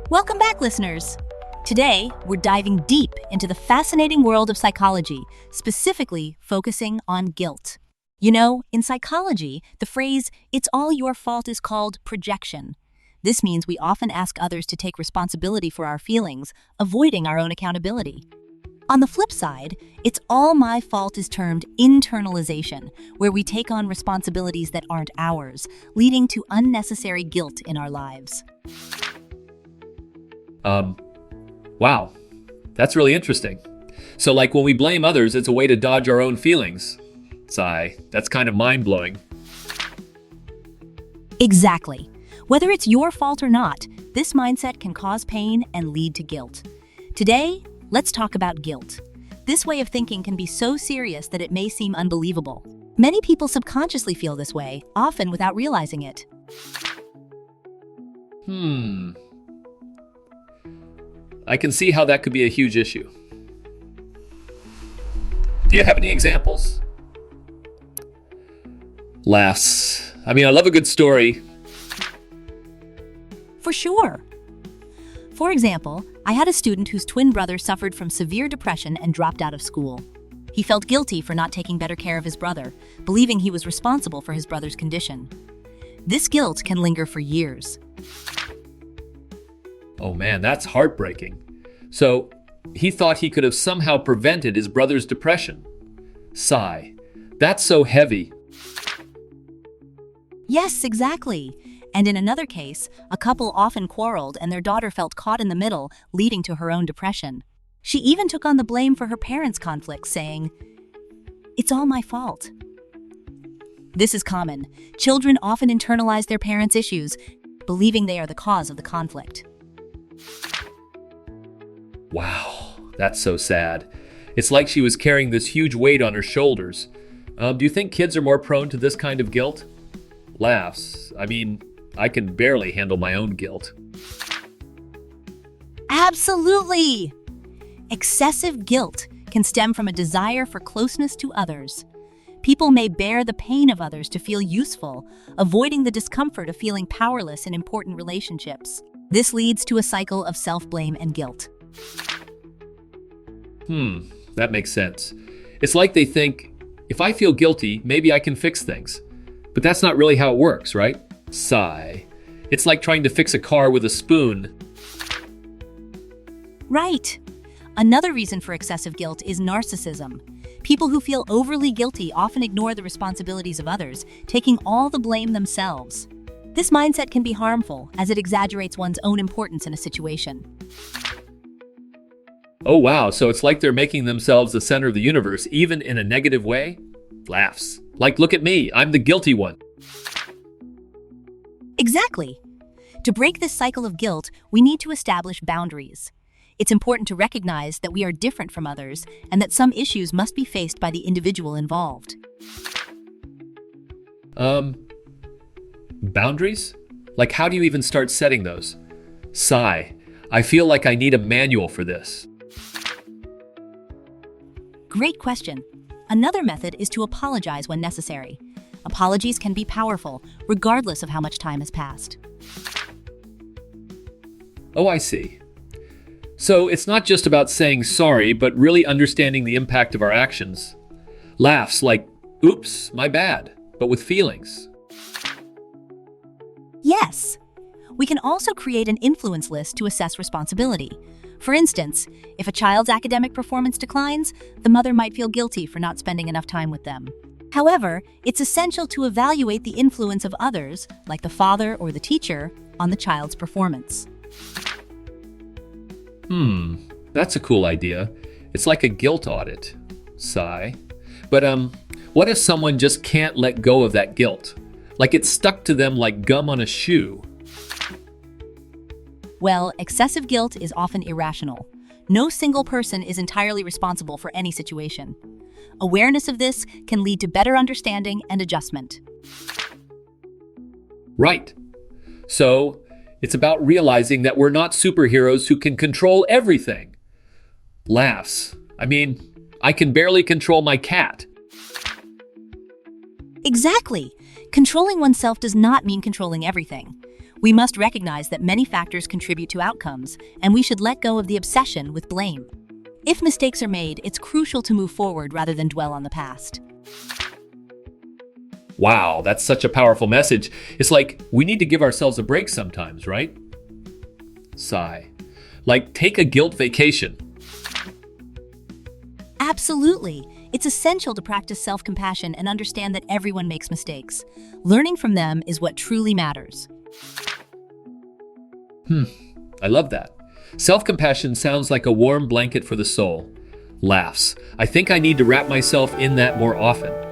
Welcome back, listeners. Today, we're diving deep into the fascinating world of psychology, specifically focusing on guilt. You know, in psychology, the phrase, "it's all your fault," is called projection. This means we often ask others to take responsibility for our feelings, avoiding our own accountability. On the flip side, "it's all my fault" is termed internalization, where we take on responsibilities that aren't ours, leading to unnecessary guilt in our lives. Wow, that's really interesting. So like when we blame others, it's a way to dodge our own feelings. Sigh, that's kind of mind-blowing. Exactly. Whether it's your fault or not, this mindset can cause pain and lead to guilt. Today, let's talk about guilt. This way of thinking can be so serious that it may seem unbelievable. Many people subconsciously feel this way, often without realizing it. I can see how that could be a huge issue. Do you have any examples? Laughs. I love a good story. For sure. For example, I had a student whose twin brother suffered from severe depression and dropped out of school. He felt guilty for not taking better care of his brother, believing he was responsible for his brother's condition. This guilt can linger for years. Oh man, that's heartbreaking. So, he thought he could have somehow prevented his brother's depression. Sigh. That's so heavy. Yes, exactly. And in another case, a couple often quarreled and their daughter felt caught in the middle, leading to her own depression. She even took on the blame for her parents' conflicts, saying, "It's all my fault." This is common. Children often internalize their parents' issues, believing they are the cause of the conflict. Wow, that's so sad. It's like she was carrying this huge weight on her shoulders. Do you think kids are more prone to this kind of guilt? Laughs. I can barely handle my own guilt. Absolutely! Excessive guilt can stem from a desire for closeness to others. People may bear the pain of others to feel useful, avoiding the discomfort of feeling powerless in important relationships. This leads to a cycle of self-blame and guilt. That makes sense. It's like they think, if I feel guilty, maybe I can fix things. But that's not really how it works, right? Sigh. It's like trying to fix a car with a spoon. Right. Another reason for excessive guilt is narcissism. People who feel overly guilty often ignore the responsibilities of others, taking all the blame themselves. This mindset can be harmful, as it exaggerates one's own importance in a situation. Oh wow, so it's like they're making themselves the center of the universe, even in a negative way? Laughs. Like, look at me, I'm the guilty one. Exactly. To break this cycle of guilt, we need to establish boundaries. It's important to recognize that we are different from others and that some issues must be faced by the individual involved. Boundaries? Like, how do you even start setting those? Sigh. I feel like I need a manual for this. Great question. Another method is to apologize when necessary. Apologies can be powerful, regardless of how much time has passed. Oh, I see. So it's not just about saying sorry, but really understanding the impact of our actions. Laughs like, oops, my bad, but with feelings. Yes. We can also create an influence list to assess responsibility. For instance, if a child's academic performance declines, the mother might feel guilty for not spending enough time with them. However, it's essential to evaluate the influence of others, like the father or the teacher, on the child's performance. That's a cool idea. It's like a guilt audit. Sigh. But what if someone just can't let go of that guilt? Like it's stuck to them like gum on a shoe? Well, excessive guilt is often irrational. No single person is entirely responsible for any situation. Awareness of this can lead to better understanding and adjustment. Right. So, it's about realizing that we're not superheroes who can control everything. Laughs. I can barely control my cat. Exactly. Controlling oneself does not mean controlling everything. We must recognize that many factors contribute to outcomes, and we should let go of the obsession with blame. If mistakes are made, it's crucial to move forward rather than dwell on the past. Wow, that's such a powerful message. It's like we need to give ourselves a break sometimes, right? Sigh. Like take a guilt vacation. Absolutely. It's essential to practice self-compassion and understand that everyone makes mistakes. Learning from them is what truly matters. I love that. Self-compassion sounds like a warm blanket for the soul. Laughs. I think I need to wrap myself in that more often.